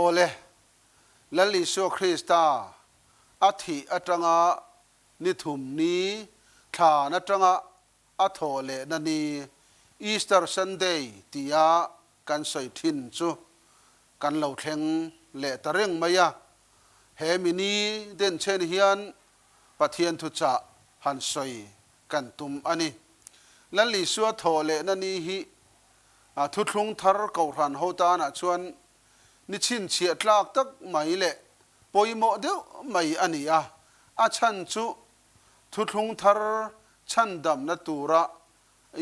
ole lalli so Krista athi atanga nithum ni tha na tanga athole nani Easter Sunday tia kan soi thin chu kan lo thleng le tareng maya he mini den chen hian pathian thu cha han soi kan tum ani lalli suwa thole nani hi thu thlung thar ko ran ho ta na chuan ni chin chia tlak tak mai le poimo de mai ani a chan chu thu thlung thar chan dam na tura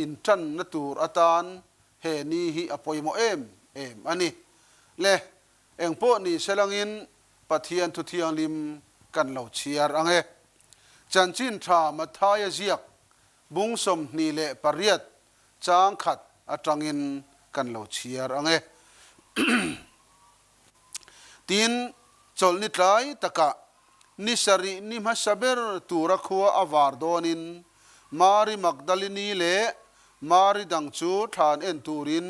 in tan na tur atan he ni hi apoimo em ani le engpo ni selangin pathian thu thiang lim kan lo chiar ange chanchin tha mathaya ziak bungsom ni le pariat chang khat atangin kan lo chiar ange tin cholni tlai taka nisari ni masaber tura khuwa awar donin Mari Magdalene le Mari dangchu than en turin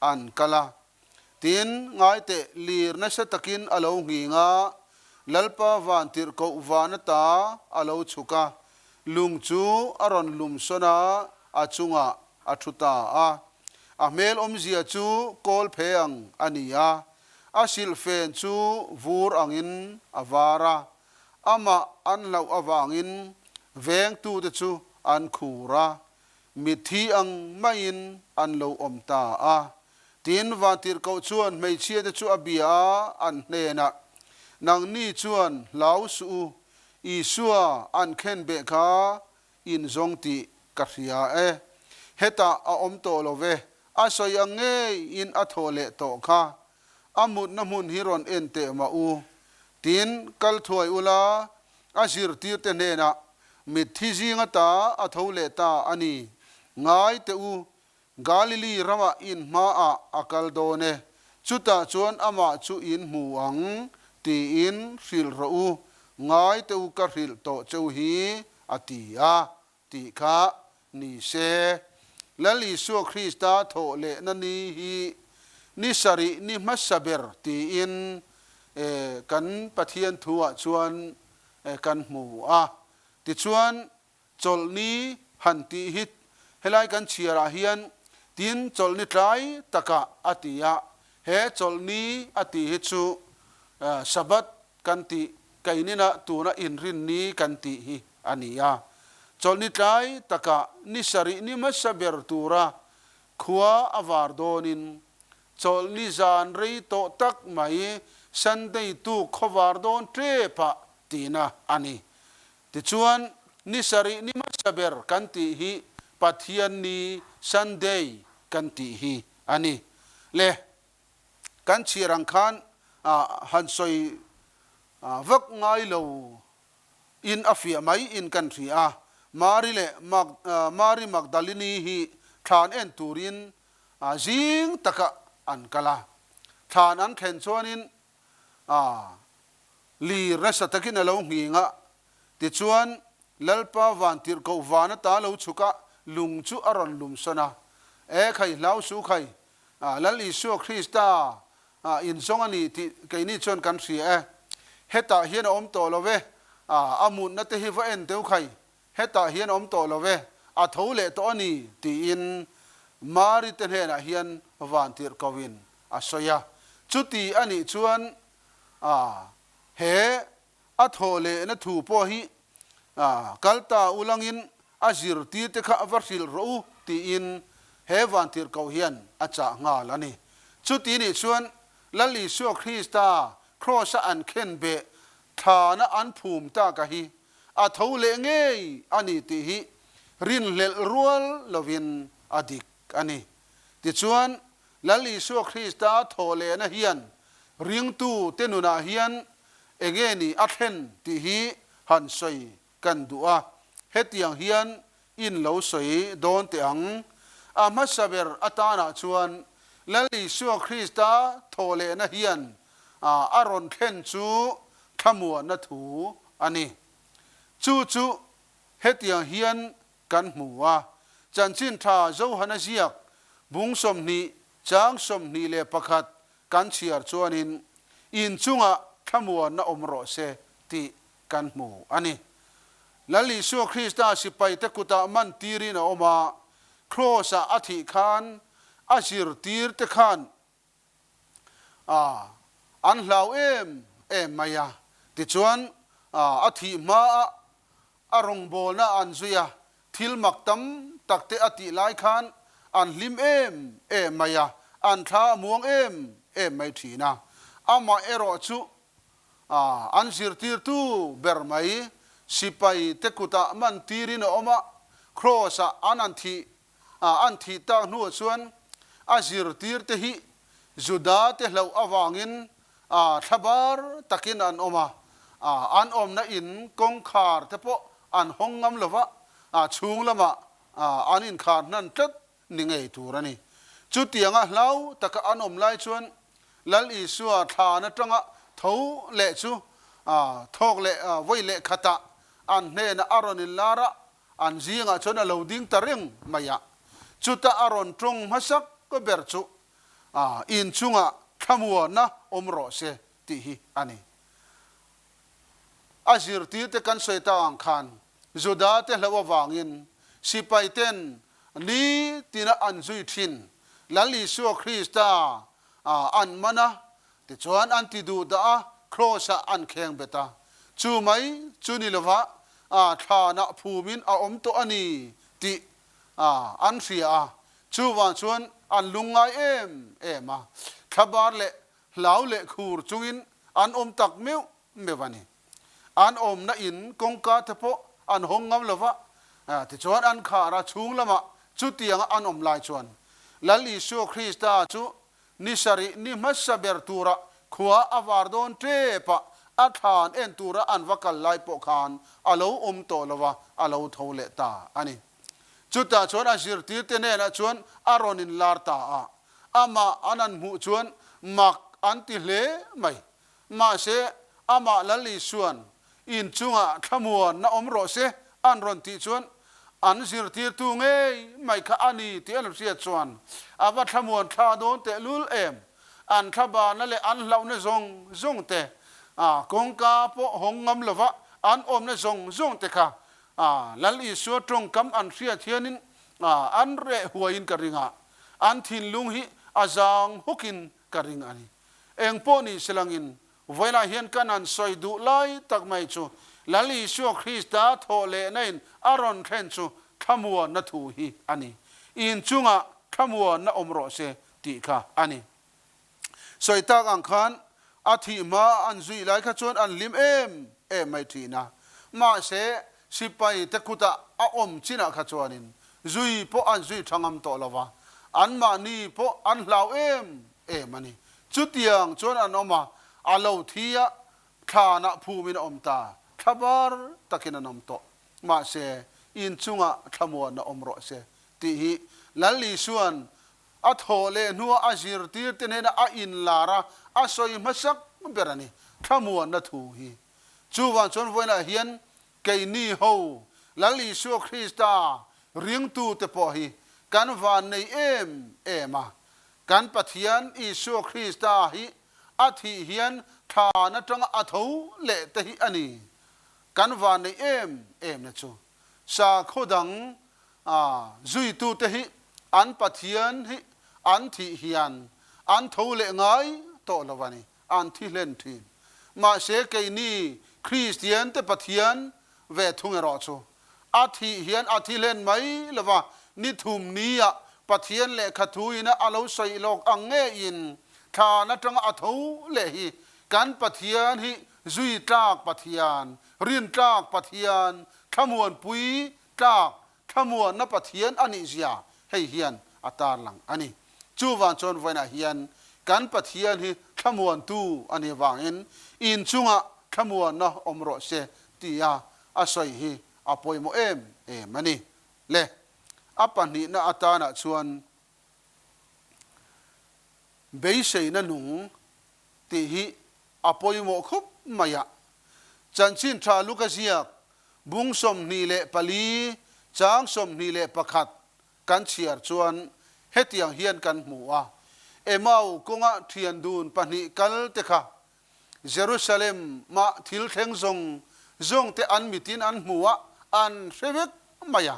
an kala tin ngai te lir na sa takin alo nginga lalpa van tir ko vanata alo chuka lungchu aron lumsona achunga athuta a mel omzia chu kol pheang ania asil fen chu vur angin avara ama anlau awangin veng tu te chu an khura mithi ang main an lo omta tin vantir ko chuan mei chia te chu abia an hena nang ni chuan lau su isua an khen be kha in zong ti kahria heta a om to love a soi ange in athole to kha amut na mun hiron ente ma u tin kal thoi ula azir tir te nena mithi jinga ta athole ta ani ngai te u Galilee rama in ma a akal done chuta chuan ama chu in muang ti in hril ro u ngai te u ka hril to cheu hi atia ti kha ni se lali su Krista tho le nani hi ni sari ni masaber ti in kan pathian thua chuan kan mu ti chuan cholni han ti hit helai kan chiara hian tin cholni tlai taka atia he cholni ati hi chu sabat kan ti kainina tuna inrin ni kan ti hi ania cholni tlai taka nisari ni masaber tura khuwa awar donin cholni zan rei to tak mai Sunday tu khowar don trepa tina ani ti chuan nisari ni masaber kan ti hi pathian ni Sunday kan ti hi ani le kan chirang khan han soi vak ngai lo in afia mai in kan thri Mari Magdalene hi than en turin jing taka an kala than an khen chuanin li rasa takin alo nginga ti chuan lalpa vantir ko vana ta lo chuka lungchu aron lumsona khai lau su khai lali su Krista in zongani ti kaini chon kan thri heta hian om to love amun na te hi va en teu khai heta hian om to love a thole to ani ti in mari ten hena hian vantir kawin asoya chuti ani chuan he a thole na thu po hi kalta ulangin azir ti te kha avarsil ro ti in he vantir ko hian acha ngal ani chuti ni chuan lali su Krista cross an khen be thana an phum ta ka hi a thole nge ani ti hi rin lel rual lovin adik ani ti chuan lali su Krista thole na hian ring tu tenuna hian engeni athen ti hi han soi kan du'a hetiang hian in lo soi don te ang amasaber atana chuan lali su Krista thole na hian aron khen chu thamua na thu ani chu hetiang hian kan hmuwa chanchin tha zo hana ziak bungsom ni chang som ni le pakhat kan chiar chuanin อินจุงะขมวนนะอมโรเซติกันหมูอันนี้และลิชัวคริสต์ได้สิไปตะกุตามันตีรินออกมาโครสะอธิคานอาศิรตีร์ตะคานอันเหล่าเอ็มมายาติจวนอธิมาอารมณ์โบนะอันซุยาทิลมักตัมตักเตอติไลคานอันลิมเอ็มมายาอันท้ามวงเอ็มไม่ทีนะอามาเอโรชุอันสิรตีร์ตูเบอร์ไม่สิไปเตกุตามันตีรินออกมาโครสะอันทีตาหนัวส่วนอาศิรตีร์เตหิจุดาเตเหลาอวังอินทับาร์ตักินอันออกมาอันอมนะอินกงคาร์เตปอันหงงำเลวะชุงละมะอันอินคาร์นั่นจัดนิงไอตูรันี่จุดยังเหลาตะกอันอมไลชวนลัลอิสัวทานะจังทูเละชูทอกเละไว้เละขตะอันเนนอารอนิลลาระอันจีงชนเหลาดิ้งตะริงมายะจุดอารอนตรงมาสักก็เบิร์จูอินชุงขมัวนะอมโรเซติฮิอันนี้อาศิรตีเตกันสวยตาอังคารจุดาเตเหลววางอินสิไปเต้นนี้ตินะอันจุยทินลัลลิสัวคริสตาอันมานะติจวนอันติดูดาโครสะอันเคียงเบตาจูไหมจูนิลวะทานะภูมินอมโตอันนี้ติอันเสียจูวันชวนอันลุงไงเอ็มขบาร์เละเหลาเละขูรจุงินอันตักเมียวเมวันนี้อันนะอินกงกาเทโพอันหงงำเลวะติจวนอันขาราชุงละมะจุตียงอันลายชวนลัลลิชัวคริสตาจูนิสรินิมัสเบร์ตูระขวาอวาร์ดอนเทปะอาทานเอ็นตูระอันวักลไลปกคานอาลูโตเลวะอาลูทาวเลตาอันนี้จุดตาชวนอาศิรตีเตเนนะชวนอารอนินลาร์ตาอามาอันนั้นหูชวนมักอันติเลไม่มาเสอามาลัลลิชวนอินจุงะขมวนนะอมโรเซอันรอนติชวนอันสิรตีตูเงยไม่ข้าอันนี้ที่อันเสียชวนอาวัตขมวนข้าโดนเตลุลอันขบานั่นแหละอันเหล่านั้นซงเตกงกาโปหงงำเลวะอันนั่นซงเตค่ะลัลลิสัวตรงคำอันเสียเทียนินอันเรหัวอินกริงอันทินลุงฮิอาจางฮุกินกริงอันนี้เองโปนี่สลังอินเวลาเห็นกันอันสอยดูไลตักไม่ชูลัลลิสัวคริสตาโทเลนันอารอนเทนชูขมัวนัทูฮีอันนี้อินจุงะขมัวนัอมโรเซติค่ะอันนี้สอยตักอังคารอาทิมาอันจุยไลขจวนอันลิมเอ็มไม่ทีนะมาเสสิไปตะกุตะอมจินะขจวนินจุยพออันจุยทางอัมโตละวะอันมานี่พออันเหล่าเอ็มมันนี่จุดยังจวนอันออกมาอาลูทียะฐานะภูมินอมตาขบาร์ตะกินนอมโตมาเสอินจุงะขมวนอมโรเสติฮิลัลลิส่วนอัทโหเลนัวอาจิรตีเตเนนะอินลาระอาสอยมัสักมันเปรนี่ขมวนนัทูฮีจูวันจวนวันละเฮียนเกนี่โฮลัลลิสัวคริสตาเรียงตูเตปอฮีกันวันในเอมากันปะเทียนอิสัวคริสตาฮีอาทิเฮียนฐานะจังอัทโหเลเตฮีอันนี้กันวันในเนะจูสาโคดังจุยตูเตฮีอันปะเทียนฮีอันทิเฮียนอันโทเลงไงโตละวันนี้อันที่เล่นทีมาเสกนี่คริสเตียนเตปะเทียนเวทุงเอรอชูอาทิเฮียนอาทิเล่นไหมละวะนิทุมนี้อะปะเทียนเลขทุยนะอาลูใส่โลกอังเงอินฐานะจังอัทูเลฮีกันปะเทียนฮีจุยตากปะเทียนเรียนตากปะเทียนขมวนปุยตากขมวนนับปะเทียนอันนี้เสียให้เฮียนอัตาหลังอันนี้จูวันจนไว้นะเฮียนกันปะเทียนฮีขมวนตูอันนี้วางอินจุงะขมวนนะอมโรเซตียาอาศัยฮีอาปอยโมมันนี่เลอปันนี้นะอัตานะชวนเบยเซนะหนุงตีฮีอาปอยโมคุบมายะจันชินทราลุกเสียกบุงสมนีเลปลีจางสมนีเลปขัดกันเชียร์ชวนเฮตียงเฮียนกันหมัวเอมาอกงะเทียนดูนปนิกัลเตคะ Jerusalem ma thil theng zong te an mitin an muwa an revek maya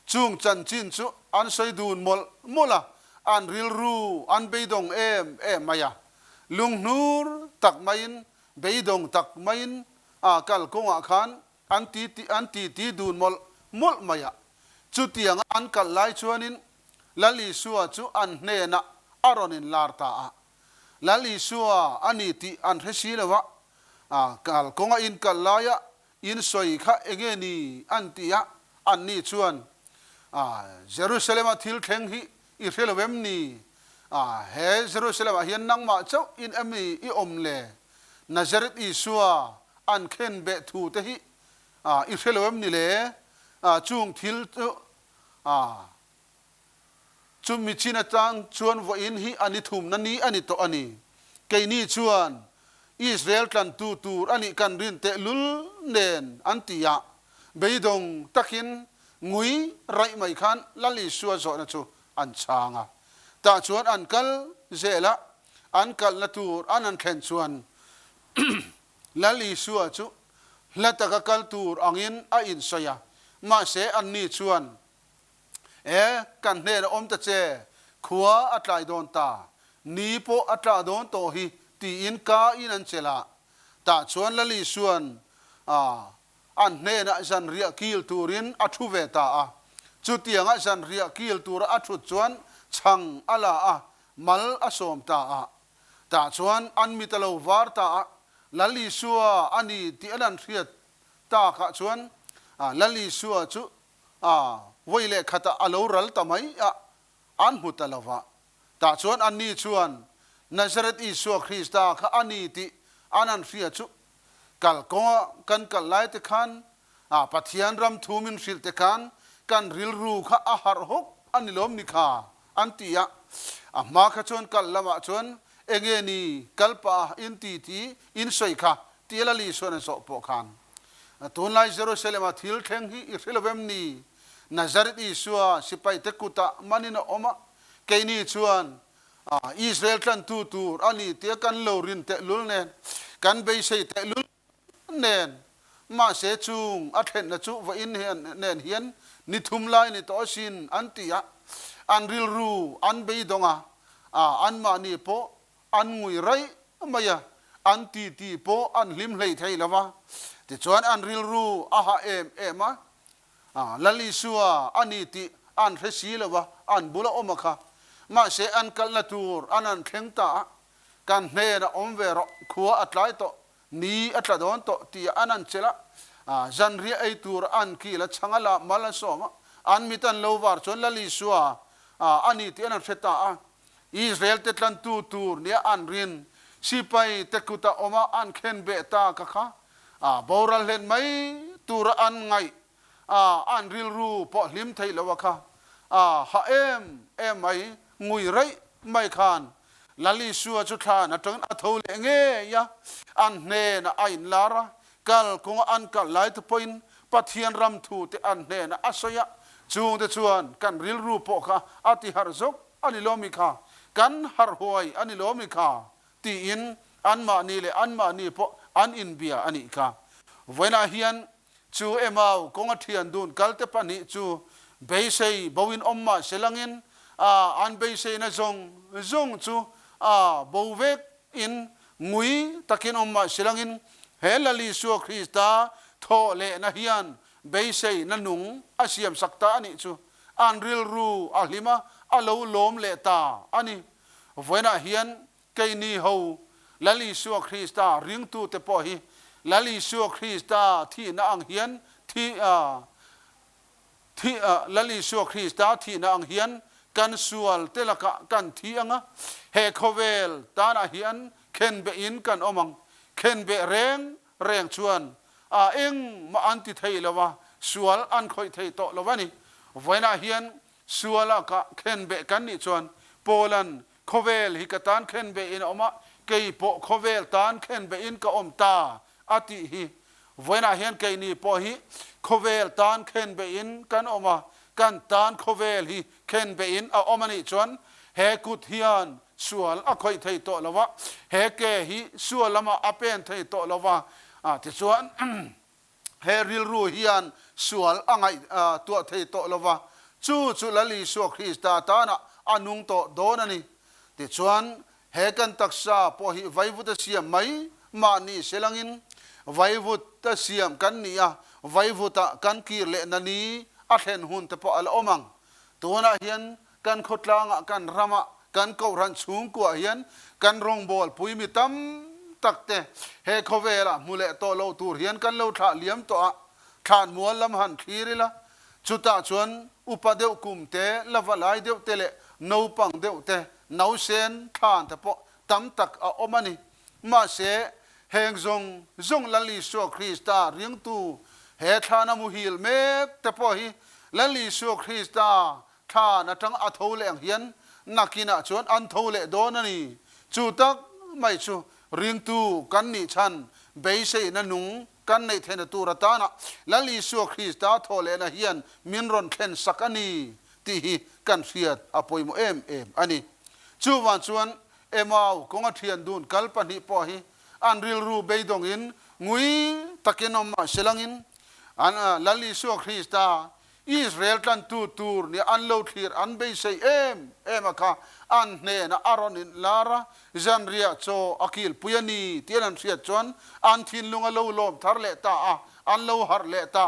chung chan chin chu an soidun mola an ril ru an beidong em maya lung nur tak main beidong tak main kal konga khan an ti dun mol maya chu tiang an kal lai chuanin lali suwa chu an hne na aronin larta a lali suwa ani ti an resi lewa kal konga in kal laya in soi kha engeni an tia an ni chuan Jerusalem thil theng hi I relevem ni he Jerusalem hian nang ma chau in ami I omle Nazareth Isua an khen be thu te hi I relevem ni le chung thil chu mi china tang chuan vo in hi ani thum na ni ani to ani ke ni chuan Israel tlan tu tur ani kan rin te lul nen antia beidong takin ngui rai mai khan lali suwa zo na chu an changa ta chuan an kal zela an kal na tur an khen chuan lali suwa chu lataka kal tur angin a in soya ma se an ni chuan kan hne na om ta che khuwa atlai don ta ni po atla don to hi ti in ka in an chela ta chuan lali suan an hne na zan ria kil turin athu ve ta chu tianga zan ria kil tur athu chuan chang ala mal asom ta ta chuan an mitalo war ta lali suwa ani ti anan riat ta kha chuan lali suwa chu voile khata alo ral tamai an hutalawa ta chuan an ni chuan Nazareth Isua Christa kha ani ti anan ria chu kal ko kan kal lai te khan pathian ram thumin sil te khan kan ril ru kha a har hok anilom ni kha antia ma kha chuan kal lama chuan engeni kalpa in ti in soi kha tialali suan so po khan tun lai Jerusalem thil theng hi irelevem ni Nazareth Isua sipai te kuta manina oma keini chuan Israel tlan tu tur ani te kan lo rin te lul nen kan be sei te lul nen ma se chung a then na chu wa in nen hian ni thum lai ni to sin antia an ril ru an be donga an ma ni po an ngui rai maya an ti po an lim hlei thei lawa ti chuan an ril ru ha ema lali suwa ani ti an resi lawa an bula omaka ma se an kal na tur anan theng ta kan hne na omve ro khuwa atlai to ni atla don to ti anan chela zan ri ai tur an ki la changala mala soma an mitan lowar chon lali suwa ani ti anan theta Israel te tlan tu tur ni an rin sipai te kuta oma an khen be ta ka kha boral len mai tur an ngai an ril ru po lim thei lawa kha ha em mai ngui rai mai khan lali suwa chu than atang athole nge ya an hne na ain lara kal kung an kal lai to point pathian ram thu te an hne na asoya chung te chuan kan ril ru po kha ati har zok ani lomi kha kan har hoi ani lomi kha ti in an ma ni le an ma ni po an in bia ani kha wena hian chu emau konga thian dun kalte pani chu beisei bowin omma selangin an beisei na zong chu bowek in ngui takin omma selangin helali su Krista tho le na hian beisei na nung asiam sakta ani chu an ril ru ahlima alo lom le ta ani wena hian keini ho lali su Krista ring tu te po hi lali su Krista thi na ang hian lali su Krista thi na ang hian kan sual telaka kan thi anga he khovel tana hian khen be in kan omang khen be reng chuan eng ma anti thei lawa sual an khoi thei to lawani voina hian suala ka khen be kan ni chuan polan khovel hi katan khen be in oma kei po khovel tan khen be in ka om ta ati hi voina hian kei ni po hi khovel tan khen be in kan oma kan tan khovel hi khen be in omani chuan เฮกุดเฮียนส่วนอคอยไทยโตละวะเฮเกหิส่วนละมาอเป็นไทยโตละวะที่ส่วนเฮริลรูเฮียนส่วนอ่างตัวไทยโตละวะจู่ละลีสวคริสตาตานะอนุงโตโดนันนี่ที่ส่วนเฮกันตักษาพอหิไว้วุฒิเสียไม่มานี่เสลังินไว้วุฒิเสียมกันนี่ไว้วุฒิกันกีเลนันนี่อาเห็นหุ่นแต่พออัลอมังตัวน่ะเฮียนกันขดลางกันรำกันเการันสูงกว่าเฮียนกันรองบอลปุยมิตั้มตักเตะเฮโคเวล่ะมูเลโตโลตูเฮียนกันโลท่าเลี้ยมตัวทานมัวลำหันขีริละจุดตาชวนอุปเดวกุมเตละวลายเดวเตเลนูปังเดวเตนูเซนทานแต่พอตั้มตักอมันนี่มาเสเฮงจงลัลีสัวคริสตาเรียงตูเฮทานามุฮิลเมกแต่พอฮีลัลีสัวคริสตาทานะทั้งอัทโลเลงเฮียนนักกินะชวนอันโทเลโดนันนี่จูตักไม่ชูเรียงตูกันนี่ชันเบยเซนันุงกันในเทนตูรตานะลัลีสัวคริสตาโทเลนะเฮียนมินรอนเคนสักอันนี้ที่ฮีกันเสียดอภัยโมอันนี้จูวันชวนมาวคงอัฐียนดูนกัลปนิพอฮีอันริลรูเบยดงอินงุยตะเกนอมเชลังอินอันลัลีสัวคริสตาอิสราเอลกันตูร์นี่อันโลทีร์อันเบย์เซอะค่ะอันเนนะอารอนินลาระจันเรียโจอากิลปุยนีเทียนเสียจวนอันทินลุงอโลลมทาร์เลตาอันโลฮาร์เลตา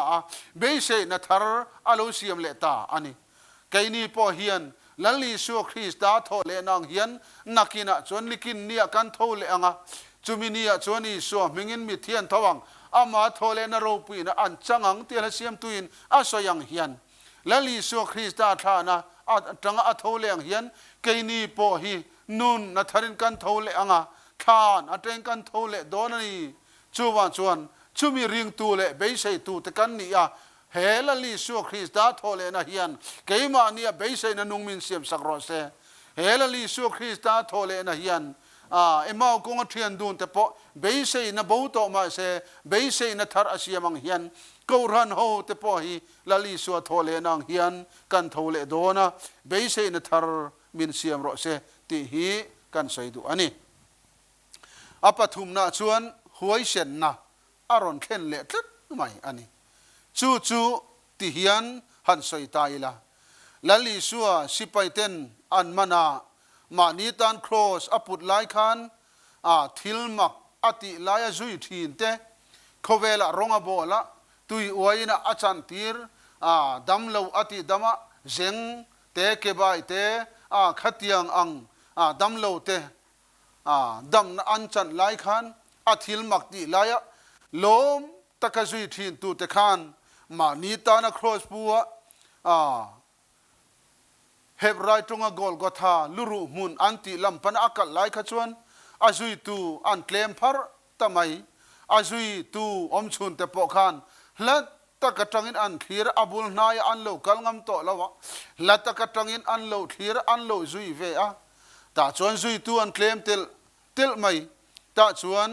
เบย์เซนะทาร์อโลเซียมเลตาอันนี้ไกนี่พอเฮียนลัลลีสัวคริสตาโทเลนางเฮียนนักกินะจวนลิกินเนี่ยกันโทเลงจุมินีจวนนี่สัวมิงินมิเทียนทวังอามาโทเลนโรปีนะอันจังังเตียนเสียมตุยนอาสยังเฮียนและลีสัวคริสตาทานะจังอาโทเลงเฮียนเกนีโปฮีนุนนัทรินกันโทเลงทานอัตเองกันโทเลโดนนี่จูวันชวนชูมีริงตูเลเบย์เซตูตะกันนี่เฮลลีสัวคริสตาโทเลนะเฮียนเกยมานี่เบย์เซนะนุงมินเสียมสักรอเซเฮลลีสัวคริสตาโทเลนะเฮียนมาวคงอัฐียนดูนแต่พอเบย์เซนะบูโตมาเซเบย์เซนะทาร์อาเซียมังเฮียนกูรันโฮแต่พอฮีลลีสัวโทเลนังเฮียนกันโทเลโดนะเบย์เซนะทาร์มินเสียมรอเซที่ฮีกันใส่ดูอันนี้อปฐุมนาชวนหวยเชนนะอารอนเข็นเละทึกไม่อันนี้จู่ที่เฮียนหันใส่ตายละลลีสัวสิไปเต้นอันมานามานีตันครอสอปุดไลคันทิลมักอติลายจุยทีนเตเขาเวลาร้องบอละตุยอวยนะอาจารย์ทีร์ดัมเลวอติดัมะเจงเตเก็บไอเตขัดยังอังดัมเลวเตดัมอันจันไลคันอทิลมักติลายลมตะกจุยทีนตูเตคันมานีตานครอสปัวเฮบไรตรงกอลกอธาลุรุมุนอันติลัมปันอากาศไลขจวนอาจุยตูอันเคลมพัรตะไมอาจุยตูอมชุนเตปอคานและตะกะจังอินอันทีระอบุลนายอันโลกัลงำโตละวะและตะกะจังอินอันโลทีระอันโลจุยเวะตาชวนจุยตูอันเคลมติลไมตาชวน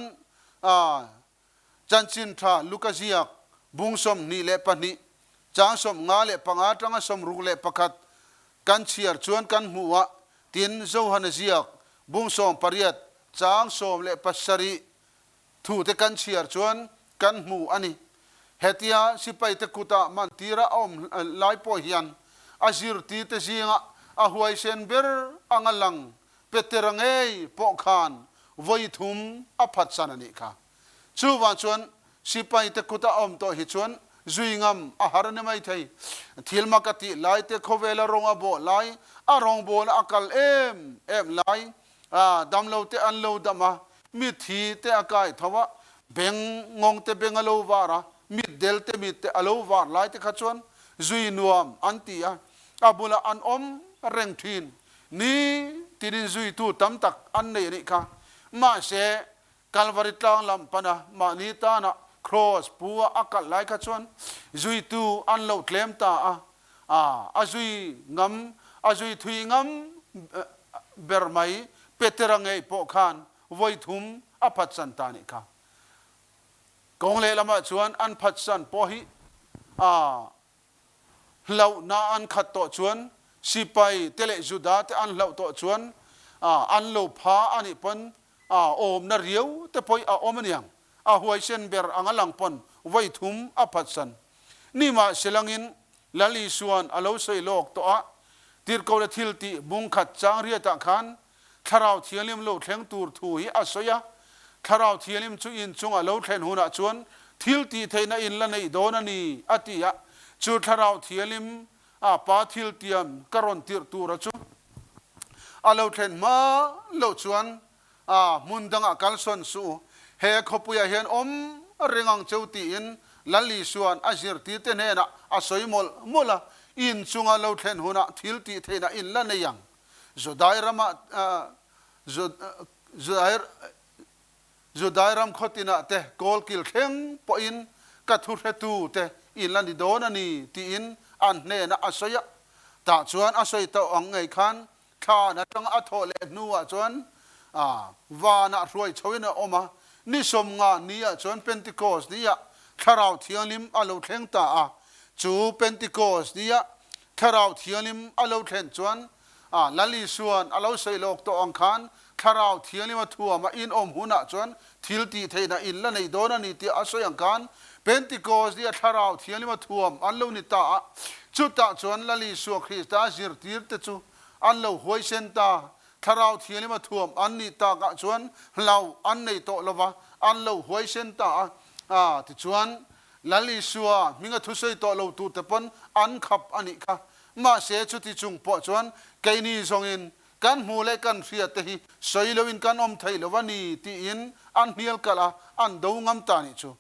จันจินทาลูกาจิยักบุงสมนีเลปนีจางสมงาเลปังอาจังสมรูเลปกัดกันเชียร์ชวนกันหัวตินโจฮันเซียกบุงสมปริยัดจางสมเลปัสรีถูเตกันเชียร์ชวนกันหัวอันนี้เฮติยาสิไปเตกุตามันตีระอมไลปอฮิยันอาจิรตีเตจิงะหวยเซนเบอร์อังลังเปเตรังเอปอคานไว้ทุมอภัสสนันิค่ะชูวันชวนสิไปเตกุตาอมโตหิชวนจุยงามอาหารเนี่ยไม่ใช่ทิลมากติไล่เตเขาเวลารองอโบไล่รองโบลอากาศไล่ดำเลวเตอันเลวดำมามิทีเตอากาศทว่าเบงงงเตเบงอโลวาระมิเดลเตมิเตอโลวาไล่เตขจวนจุยนัวมอันตีอาบุลอันอมเร่งทีนนี่ที่ดินจุยตูตั้มตักอันนี้นี่ค่ะมาเสกัลวาริตางลำปนะมานิตานะcross ปัวอากาศไล่ขจวนจุยตูอันโลเคลมตาจุยงำจุยทุยงำเบอร์ไม่เปเตรังเอปอคานไว้ทุมอภัสสันตานิค่ะกงเลละมาชวนอันพัดสันปอหิเหล่านาอันขัดต่อชวน สิไปเตเลจุดาเตอันเหล่าตัวชวนอันเหล่าพาอันนี้ปนโอมนาเรียวแต่พอยโอมันยังหวยเช่นเบอร์อังลังปนไว้ทุ่มพัดสันนี่มาเสลังอินลลิส่วนอโลใส่โลกตัวติดกอลทิลติบุงขัดจางเรียตะขันทาราวเทียลิมโลเทงตูร์ทูฮิอัศยาทาราวเทียลิมจุอินจุงอโลเทนหุนชวนทิลติเทนอินละในโดนันีอติยะจูทาราวเทียลิมปาทิลเตียมกรอนติร์ตูระจูอโลเทนมาโลชวนมุนดังกัลซอนสูเฮขบุยเห็นเริงังเจ้าตีอินลลิส่วนอาศิรติเตเนนะสอยมุลอินจุงอโลเทนหุนทิลติเทนอินละในยังZudairama Zudairam khotina te kol kil kheng po in kathur hetu te in lani dona ni ti in an ne na asoya ta chuan asoi to ang ngai khan kha na tang athole nuwa chuan wa na roi chhoina oma ni som nga nia chuan Pentecost nia tharau thialim alo thleng ta chu Pentecost nia tharau thialim alo thlen chuan lali suan alo sei lok to ang khan tharau thiali ma thua ma in huna chuan thil ti theina in la nei dona ni ti asoi ang khan Pentecost dia tharau thiali ma thuam an lo ni ta chu ta chuan lali su Christa zir tir te chu an lo hoi sen ta tharau thiali ma thuam an ni ta ka chuan lau an nei to lova an lo hoi sen ta ti chuan lali suwa minga thu sei to lo tu te pon an khap ani kha ma se chu ti chung po chuan cái ni song in kan mu le kan ria te hi soi lo in kan om thai lo wani ti in an hial kala an do ngam ta ni chu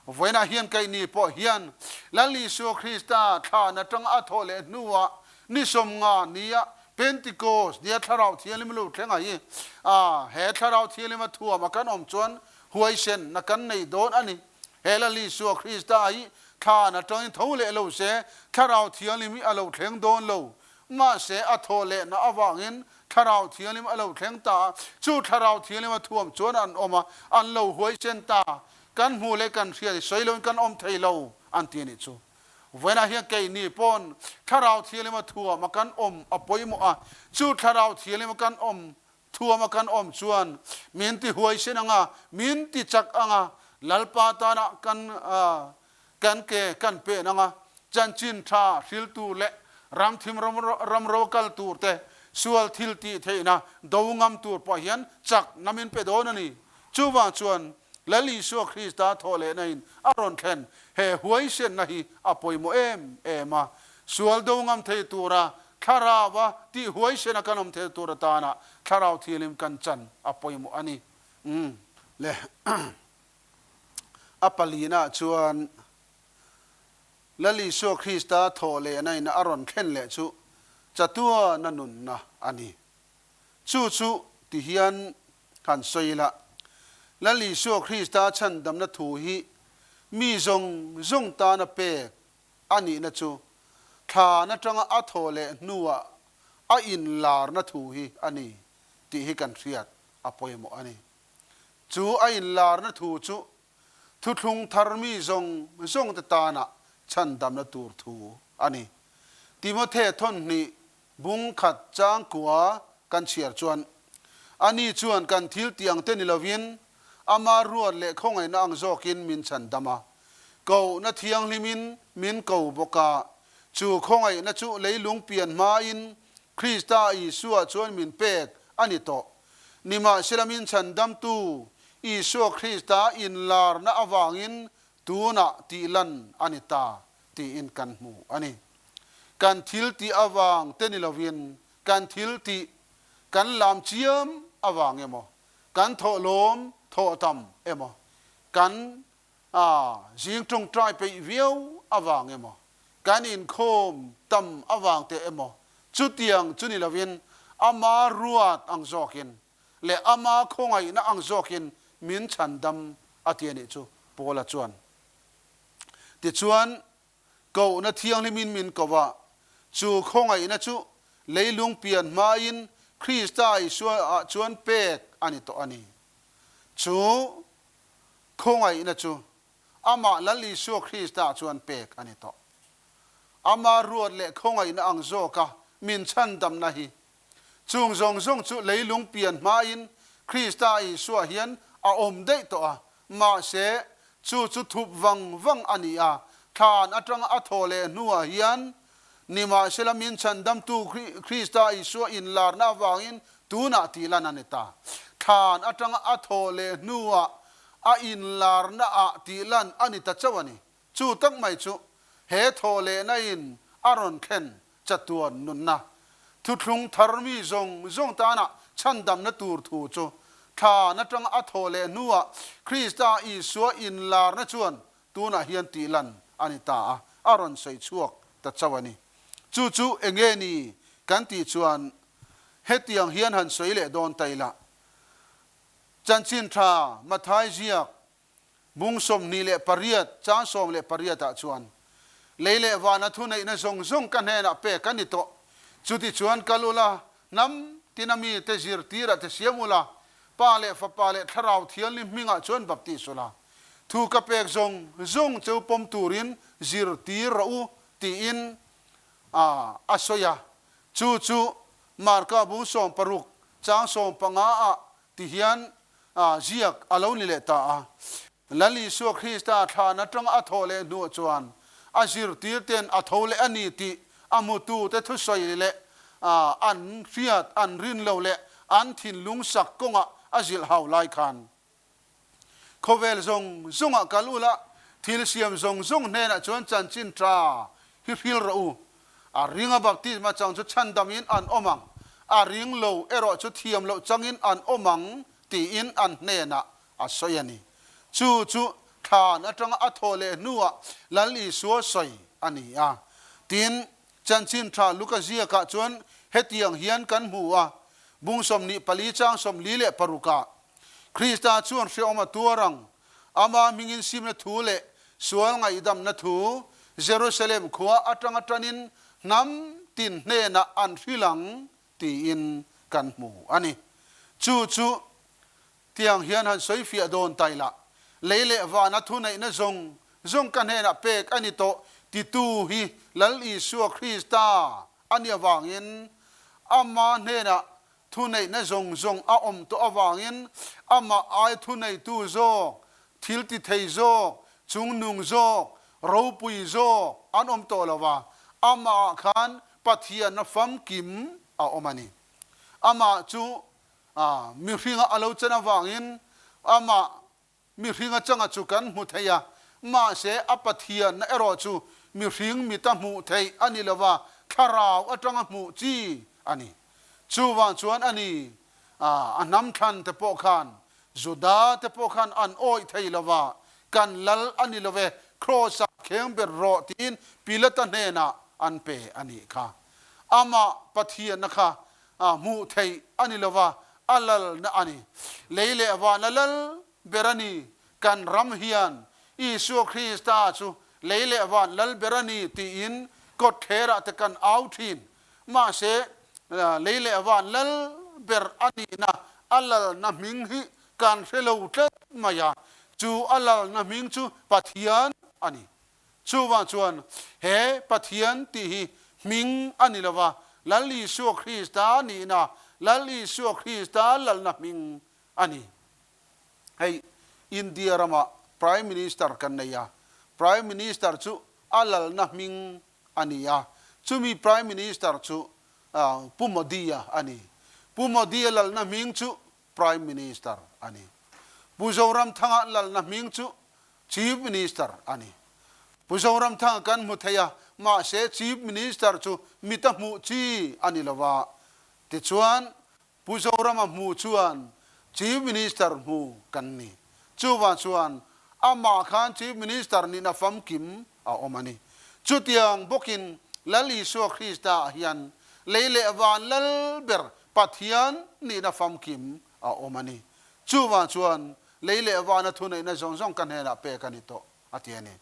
voina hian kai ni po hian lali su Christa tha na tang a thole nuwa ni som nga nia Pentecost nia tharau thialim lu thenga hi he tharau thialim thua ma kan om chuan huai sen na kan nei don ani he lali su Christa hi tha na tang thole lo se tharau thialim a lo thleng don lo ma se athole na awangin tharau thialim alo thleng ta chu tharau thialim thuam chuan an oma an lo huai sen ta kan mu le kan ria soilon kan om theilo an ti ni chu vena hi ke ni pon tharau thialim thuam kan om apoimo chu tharau thialim kan om thuam kan om chuan min ti huai sen anga min ti chak anga lalpa ta na kan ke kan pe nanga chanchin tha hril tu le ram thim ram ro kal tur te sual thil ti theina dongam tur pa hian chak namin pe don ani chuwa chuan lali su Christa thole nain aron khen he huai sen nahi apoi mo ema sual dongam thei tura kharawa ti huai sen kanom the tura ta na kharau thilim kan chan apoi mo ani le apalina chuan lali su Christa thole nai na aron khen le chu chatua nanun na ani chu ti hian kan soila lali su Christa chan dam na thu hi mi zong ta na pe ani na chu tha na tanga a thole nuwa a in lar na thu hi ani ti hi kan riat apoimo ani chu a in lar na thu chu thu thung thar mi zong ta na chan dam na tur thu ani Timothy thon ni bung khat chang kwa kan chiar chuan ani chuan kan thil tiang te ni lovin ama ruat le khongai na ang zokin min chan dama ko na thiang limin min ko boka chu khongai na chu leilung pian ma in Christa Isua chuan min pek ani to nima silamin chan dam tu Isu Christa in lar na awangin tuna ti lan anita ti in kan mu ani kan thil ti awang tenilovin kan thil ti kan lam chiam awang emo kan tho lom tho tam emo kan jing tung trai pe viau awang emo kan in khom tam awang te emo chutiang chunilovin ama ruat ang zokin le ama khongai na ang zokin min chandam atiani chu pola chuan ti chuan ko na thiang limin min kowa chu khongai na chu leilung pian ma in Christa Isua chuan pek ani to ani chu khongai na chu ama lali su Christa chuan pek ani to ama ruat le khongai na ang zo ka มินชันดำนะฮีจุงจงจงจุเลยลุงเปลี่ยนมาอินคริสต์อิสวาเฮียนอาอมได้ตัวมาเสจุทุบวังอันนี้ทานอัตรังอัทโเลนัวเฮียนนิมาเชลมินชันดำตูคริสต์อิสวาอินลาร์นาวางินตูนาตีลานันตาทานอัตรังอัทโเลนัวอินลาร์นาตีลันอันนี้ตัชวานีจูตั้งไม่จูเฮโทเลนัยนอารอนเคนจัตวนนุนนะทุทุงทารมีจงตานะฉันดำนัตูร์ทูจูท่านัตรังอัทโทเลนัวคริสต์อิสวาอินลาร์นชวนตูน่าเฮียนตีลันอันนี้ตาอารอนใส่ชวกตัชวานีจูเองเงนี่กันตีชวนเฮตียงเฮียนหันสวยเละโดนไตละจันชินทรามาทายเจียกบุงสมนี่เละปริยัตจ้าสมเละปริยัตชวนเลยเละวานาทุนในนจงกันเฮนะเปกันนิโตจุดที่ชวนกัลุละน้ำที่นามีเตจิรตีระเตเสียมุละปาเละฟ้าปาเละทาราวเทียนลิมมิงะชวนบัพติสุละถูกกระเปกจงเจ้าปมตูรินจิรตีระอุตีอินอาสยาจูมาร์กาบุงสมปรุกจ้างสมปังอาที่เฮียนเจียกอาลูนิเลตาลัลิสุคริสตาทานัตรังอัทโเลนัวจวนอาจิรตีเตนอัทโเลอันนี้ติอามุตูเตทุสอยเลอันเฟียดอันรินเลวเลอันทินลุงสักกงอาจิลฮาวไลคันโคเวลจงกัลูละทิลเซียมจงเนนะจวนจันจินตราฮิลรูริงบัพติสมาจังจุดชันดามินอันอมังริงโลเอรอจุดเทียมโลจังอินอันอมังตีอินอันเนนะสอยนี่จูทานจังอัทโเลนัวลัลีสัวสอยอันนี้ตินจันชินทราลูกเจียกะจวนเฮตียงเฮียนกันหัวบุงสมนิปลีจังสมลีเลปรุกะคริสตาชวนเสียอมาตัวรังอามามิงินซิมนทูเลสวงไงดำนทูเยรูซาเล็มขัวอัตรังอัตนินน้ำตินเนนะอันฟิลังตีอินกันหมู่อันนี้จูเตียงเฮียนหันสวยเฟียโดนไตละเลยๆวานัทุในนจงกันเนนะเปกอันนี้โตติตูฮีลัลอิสุคริสตาอันนี้วางอินอามาเนนะทุในนจงอาอมตัววางอินอามาไอทุในตูโจทิลติเทโจจุงนุงโจรูปุยโจอันอมตัวละว่าอามาขันปัทยานฟัมกิมอมานีอามาจูมีริงอาลูจนวางอินอามามีริงจังจูกันมุทัยมาเสอปัทยานเอรอจูมีริงมีตามุทัยอันนี้ละว่าคาราวอัตรังมุจีอันนี้จูวันชวนอันนี้อันน้ำทันเตปอขันจุดาเตปอขันอันโอยทัยละว่ากันลัลอันนี้ละเวครอสักเข่งเบรรอตินพิลตันเนนะอันเปอันนี้ค่ะอามาปัทยานะคะมุทัยอันนี้ละว่าอัลลนะอันนี้เลยๆว่านัลลเบรานีกันรำเฮียนอิสุคริสตาจูเลยๆว่านัลเบรานีตีอินกดเทระตะกันเอาทินมาเสเลยๆว่านัลเบรอันนี้นะอัลลนะมิงฮิการเฟลอุตมายาจูอัลลนะมิงจูปัทยานอันนี้จูวันชวนเฮปัทยันตีมิงอันนี้ละว่าลัลลิสุคริสตานี่นะลัลลิสุคริสตาลัลนะมิงอันนี้ให้อินเดียรามา Prime Minister กันเนี่ย Prime Minister จูอัลลนะมิงอันนี้จูมี Prime Minister จูปุมดียอันนี้ปุมดียลัลนะมิงจู Prime Minister อันนี้ปุจาวรำทั้งลัลนะมิงจู Chief Minister อันนี้ผู้ชมรำทางกันมุทัยมาเสชีฟมินิสเตอร์จูมิตรมุจีอันนี้ละว่าติชวนผู้ชมรำมุชวนชีฟมินิสเตอร์มุกันนี่จูวันชวนอามาขันชีฟมินิสเตอร์นี่นะฟัมกิมอมานี่จุดยังบุกินลัลิสุคริสตาเฮียนเลยๆวันลัลเบรปัทยันนี่นะฟัมกิมอมานี่จูวันชวนเลยๆวันทุนในจงกันเฮนะเปกันนี่โตอาทิตย์นี้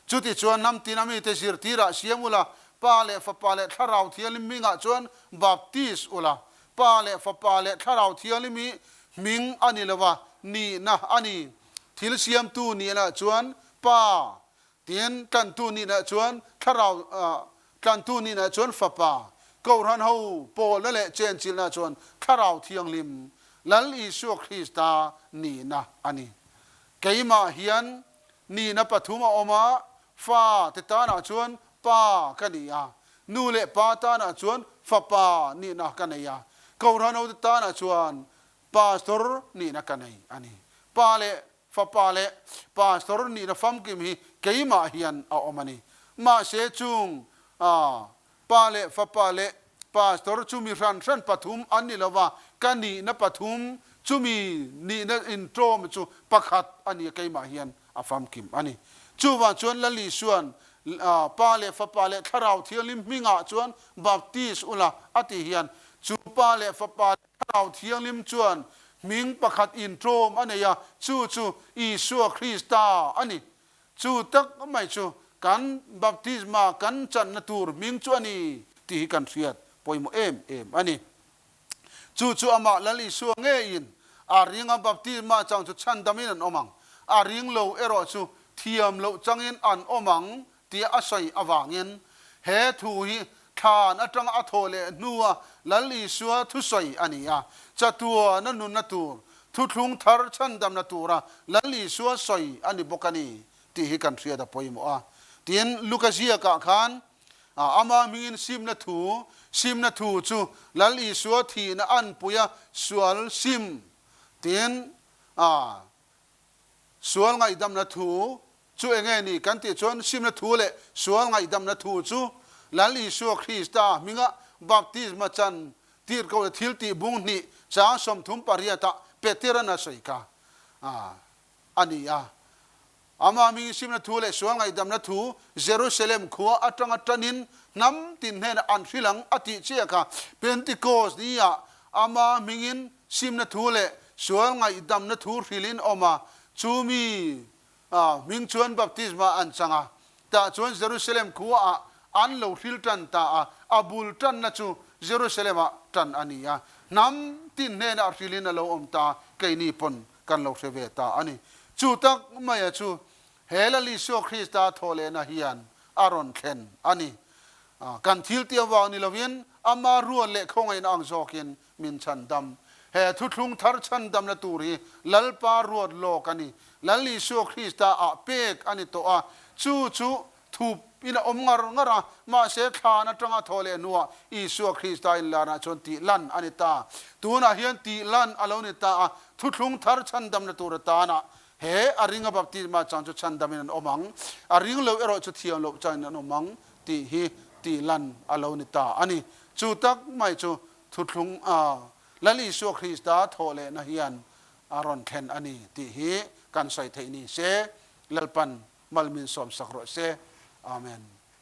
จุดที่ชวนน้ำตีน้ำมีเตจิรตีระเสียมุละปาเลฟปาเลทาราวเทียลิมิงะชวนบัพติสอุละปาเลฟปาเลทาราวเทียลิมิมิงอันนี้ละว่านี่นะอันนี้ทิลเสียมตูนี่นะชวนปาเตียนกันตูนี่นะชวนทาราวกันตูนี่นะชวนฟปา ก็รันเฮาโปลและเจนจิลนาชวนข้าเราเทียงลิมลัลอิสุคริสตานี่นะอันนี้เกี่ยมาเฮียนนี่นะปฐุมออกมาฟ้าติตานาชวนป้ากันนี่อ่ะนูเล่ป้าตานาชวนฟ้าป้านี่นะกันนี่อ่ะก็รันเฮาติตานาชวนปาสตอร์นี่นะกันนี่อันนี้ป้าเล่ฟ้าป้าเล่ปาสตอร์นี่นะฟัมกิมฮีเกี่ยมาเฮียนเอาออกมานี่มาเชจุงป้าเล่ฟ้าป้าเล่ปาสตอร์จูมีรันปฐุมอันนี้ละว่ากันนี่นะปฐุมจูมีนี่นะอินโทรมจูประคัดอันนี้เกี่ยมาเฮียนอาฟัมกิมอันนี้จูว่าชวนละลิชวนป้าเล่ฟ้าป้าเล่ข้าเราเที่ยวลิมมิงะชวนบัพติสอุลาอติเฮียนจูป้าเล่ฟ้าป้าข้าเราเที่ยวลิมชวนมิงประคัดอินโทรมอันนี้ยาจูอิสุคริสตาอันนี้จูตักไม่จูกันบัพติสมากันจันนตูร์มิงชวนนี้ที่กันเสียดปอยโมเอ็มอันนี้จูอามาละลิชัวเงยินอาริงอับบัพติมาจังจุชันดามินันอมังอาริงโลเอรอจูเทียมโลจังอินอันอมังที่อาศัยอวางินเฮทูฮีทานอัตรังอัทโเลนัวละลิชัวทุสอยอันนี้อ่ะจัตัวนันนุนนัตูทุทุงทาร์ชันดามนัตูระละลิชัวสอยอันนี้บกันีที่ฮิกันเสียดปอยโมอ่ะที่นลูกาเซียกะขันอามามิงซิมนาทูจูลัลอีสัวทีนะอันปุยสวลซิมเตียนสวลไงดำนาทูจูเองไงนี่กันติชวนซิมนาทูเลยสวลไงดำนาทูจูลัลอีสัวคริสตามิงะบัพติสมาจันทีร์เขาทิลตีบุงนี่จ้าสมทุมปริยตะเปติระนาสัยกาอันนี้อามามิงซิมนาทูเลสวงไงดำนาทูเยรูซาเล็มขัวอัตรังอัตรันินน้ำตินเฮนอันฟิลังอติเชียกาเป็นติโกสนี่อามามิงินซิมนาทูเลสวงไงดำนาทูฟิลินออกมาจูมีมิงชวนบัพติสมาอันสังแต่ชวนเยรูซาเล็มขัวอันโลฟิลตันตาอาบุลตันนะจูเยรูซาเล็มตันอันนี้น้ำตินเฮนอันฟิลินเราอมตาเกยนีปนกันโลเสเวตาอันนี้จูตักไม่จูเฮลลิโซคริสตาโทเลนะฮิยันอารอนเคนอันนี้กันทิลเตียววานิลวินอามารัวเละคงไอ้นางโจกินมินชันดำเฮทุทุงทาร์ชันดำนาตูรีลัลปารัวโลกันี่ลัลลิโซคริสตาเป็กอันนี้ตัวจูทูปินะอมงาระมาเสกขานะจังอาโทเลนัวอิสุคริสตาอินลานะจนตีลันอันนี้ตาตัวน่ะเฮียนตีลันอารมณ์ตาทุทุงทาร์ชันดำนาตูรตานะเฮอาริงบัพติมาจังจุชันดามินันอมังอาริงโลเอโรจุเทียนโลจังนันอมังตีฮีตีลันอาโลนิตาอันนี้จูตักไม่จูทุทุงละลิสุคริสตาโทเลนะฮิยันอารอนเคนอันนี้ตีฮีกันใส่เทนี่เซลปันมัลมินสอมสักโรเซอาเมน